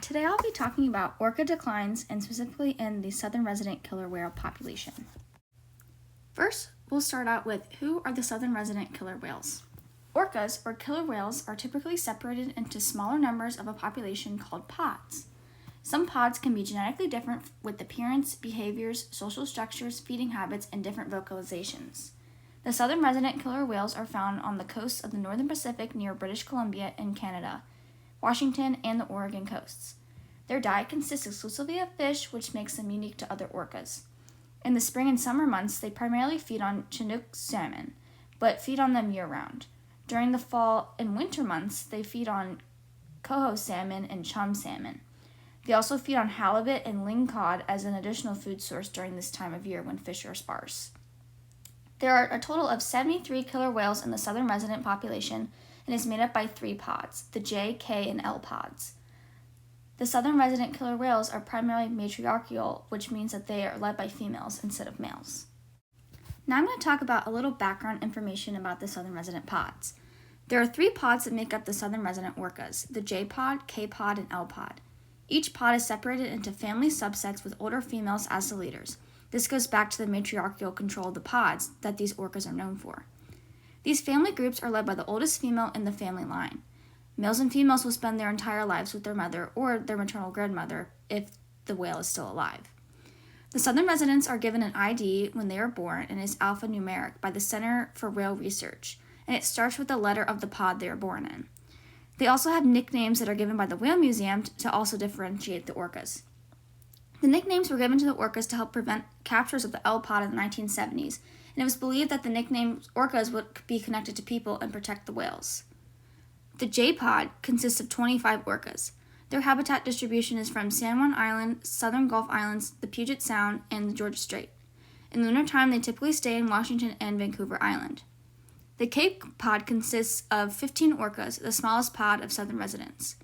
Today I'll be talking about orca declines and specifically in the southern resident killer whale population. First, we'll start out with who are the southern resident killer whales. Orcas, or killer whales, are typically separated into smaller numbers of a population called pods. Some pods can be genetically different with appearance, behaviors, social structures, feeding habits, and different vocalizations. The southern resident killer whales are found on the coasts of the northern Pacific near British Columbia and Canada, Washington, and the Oregon coasts. Their diet consists exclusively of fish, which makes them unique to other orcas. In the spring and summer months, they primarily feed on Chinook salmon, but feed on them year-round. During the fall and winter months, they feed on coho salmon and chum salmon. They also feed on halibut and lingcod as an additional food source during this time of year when fish are sparse. There are a total of 73 killer whales in the southern resident population, and is made up by 3 pods, the J, K, and L pods. The southern resident killer whales are primarily matriarchal, which means that they are led by females instead of males. Now I'm going to talk about a little background information about the southern resident pods. There are 3 pods that make up the southern resident orcas, the J pod, K pod, and L pod. Each pod is separated into family subsets with older females as the leaders. This goes back to the matriarchal control of the pods that these orcas are known for. These family groups are led by the oldest female in the family line. Males and females will spend their entire lives with their mother or their maternal grandmother if the whale is still alive. The southern residents are given an ID when they are born and is alphanumeric by the Center for Whale Research, and it starts with the letter of the pod they are born in. They also have nicknames that are given by the Whale Museum to also differentiate the orcas. The nicknames were given to the orcas to help prevent captures of the L pod in the 1970s, and it was believed that the nickname orcas would be connected to people and protect the whales. The J pod consists of 25 orcas. Their habitat distribution is from San Juan Island, southern Gulf Islands, the Puget Sound, and the Georgia Strait. In the wintertime, they typically stay in Washington and Vancouver Island. The K pod consists of 15 orcas, the smallest pod of southern residents.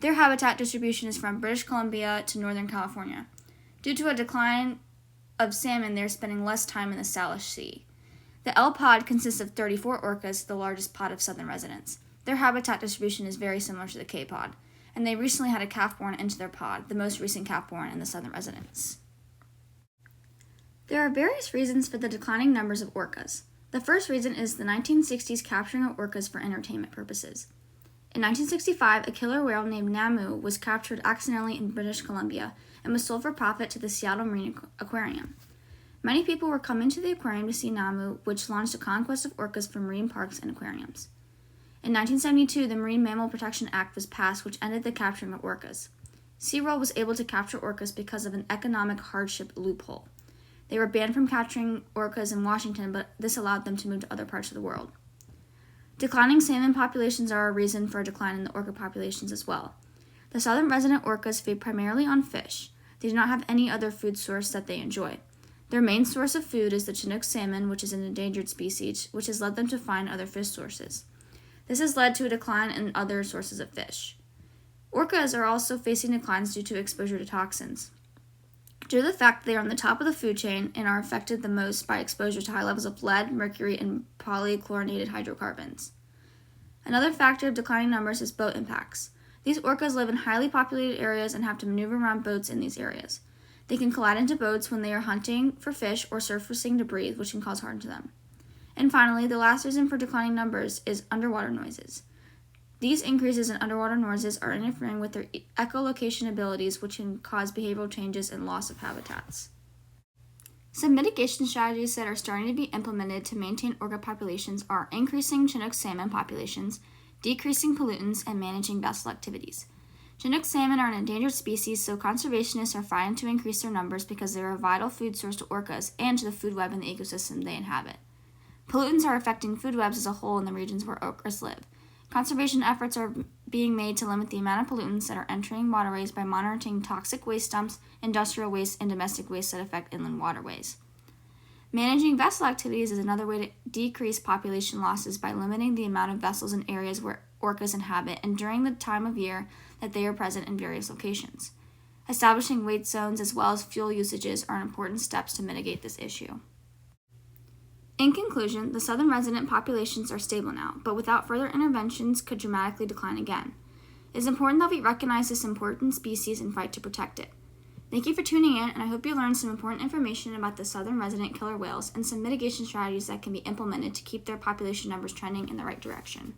Their habitat distribution is from British Columbia to northern California. Due to a decline of salmon, they're spending less time in the Salish Sea. The L pod consists of 34 orcas, the largest pod of southern residents. Their habitat distribution is very similar to the K pod, and they recently had a calf born into their pod, the most recent calf born in the southern residents. There are various reasons for the declining numbers of orcas. The first reason is the 1960s capturing of orcas for entertainment purposes. In 1965, a killer whale named Namu was captured accidentally in British Columbia and was sold for profit to the Seattle Marine Aquarium. Many people were coming to the aquarium to see Namu, which launched a conquest of orcas for marine parks and aquariums. In 1972, the Marine Mammal Protection Act was passed, which ended the capturing of orcas. SeaWorld was able to capture orcas because of an economic hardship loophole. They were banned from capturing orcas in Washington, but this allowed them to move to other parts of the world. Declining salmon populations are a reason for a decline in the orca populations as well. The southern resident orcas feed primarily on fish. They do not have any other food source that they enjoy. Their main source of food is the Chinook salmon, which is an endangered species, which has led them to find other fish sources. This has led to a decline in other sources of fish. Orcas are also facing declines due to exposure to toxins. Due to the fact that they are on the top of the food chain and are affected the most by exposure to high levels of lead, mercury, and polychlorinated hydrocarbons. Another factor of declining numbers is boat impacts. These orcas live in highly populated areas and have to maneuver around boats in these areas. They can collide into boats when they are hunting for fish or surfacing debris, which can cause harm to them. And finally, the last reason for declining numbers is underwater noises. These increases in underwater noises are interfering with their echolocation abilities, which can cause behavioral changes and loss of habitats. Some mitigation strategies that are starting to be implemented to maintain orca populations are increasing Chinook salmon populations, decreasing pollutants, and managing vessel activities. Chinook salmon are an endangered species, so conservationists are fighting to increase their numbers because they are a vital food source to orcas and to the food web in the ecosystem they inhabit. Pollutants are affecting food webs as a whole in the regions where orcas live. Conservation efforts are being made to limit the amount of pollutants that are entering waterways by monitoring toxic waste dumps, industrial waste, and domestic waste that affect inland waterways. Managing vessel activities is another way to decrease population losses by limiting the amount of vessels in areas where orcas inhabit and during the time of year that they are present in various locations. Establishing weight zones as well as fuel usages are important steps to mitigate this issue. In conclusion, the southern resident populations are stable now, but without further interventions could dramatically decline again. It is important that we recognize this important species and fight to protect it. Thank you for tuning in, and I hope you learned some important information about the southern resident killer whales and some mitigation strategies that can be implemented to keep their population numbers trending in the right direction.